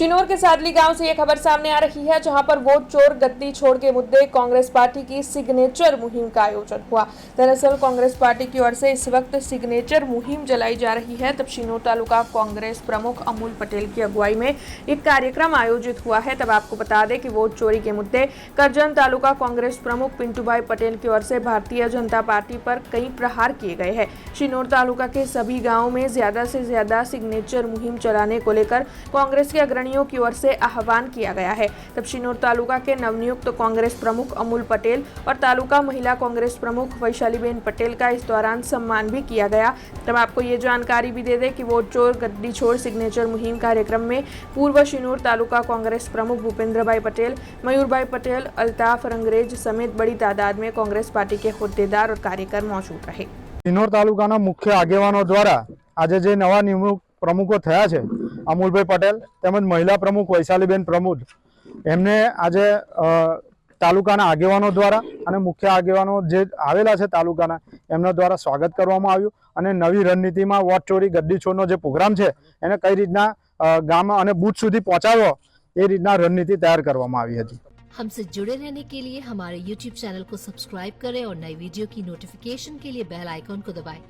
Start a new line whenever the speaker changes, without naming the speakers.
शिनोर के सादली गांव से ये खबर सामने आ रही है, जहां पर वोट चोर गद्दी छोड़ के मुद्दे कांग्रेस पार्टी की सिग्नेचर मुहिम का आयोजन हुआ। दरअसल कांग्रेस पार्टी की ओर से इस वक्त सिग्नेचर मुहिम चलाई जा रही है। तब शिनोर तालुका कांग्रेस प्रमुख अमूल पटेल की अगुवाई में एक कार्यक्रम आयोजित हुआ है। तब आपको बता दें कि वोट चोरी के मुद्दे करजन तालुका कांग्रेस प्रमुख पिंटू भाई पटेल की ओर से भारतीय जनता पार्टी पर कई प्रहार किए गए हैं। शिनोर तालुका के सभी गाँव में ज्यादा से ज्यादा सिग्नेचर मुहिम चलाने को लेकर कांग्रेस के अग्रणियों की ओर से आह्वान किया गया है। तब शिनोर तालुका के नवनियुक्त कांग्रेस प्रमुख अमूल पटेल और तालुका महिला कांग्रेस प्रमुख वैशालीबेन पटेल का इस दौरान सम्मान भी किया गया। तब आपको ये जानकारी भी दे दें कि वोट चोर गद्दी छोड़ सिग्नेचर मुहिम कार्यक्रम में पूर्व शिनोर तालुका कांग्रेस प्रमुख भूपेंद्र भाई पटेल, मयूर भाई पटेल, अल्ताफ रंगरेज समेत बड़ी तादाद में कांग्रेस पार्टी के होद्देदार और कार्यकर मौजूद रहे।
शिनोर तालुकाना मुख्य आगेवानों द्वारा आज जे नवा नियुक्त प्रमुखों थया छे अमूलभाई पटेल તેમજ મહિલા પ્રમુખ વૈશાલીબેન પ્રમુખ એમને આજે તાલુકાના આગેવાનો દ્વારા અને મુખ્ય આગેવાનો જે આવેલા છે તાલુકાના એમના દ્વારા સ્વાગત કરવામાં આવ્યું અને નવી રણનીતિમાં વોટ ચોરી ગદ્દી છોડનો જે પ્રોગ્રામ છે એને કઈ રીતના ગામ અને બૂથ સુધી પહોંચાડવો એ રીતના રણનીતિ તૈયાર કરવામાં આવી હતી।
हमसे जुड़े रहने के लिए हमारे YouTube चैनल को सब्सक्राइब करें और नई वीडियो की नोटिफिकेशन के लिए बेल आइकॉन को दबाएं।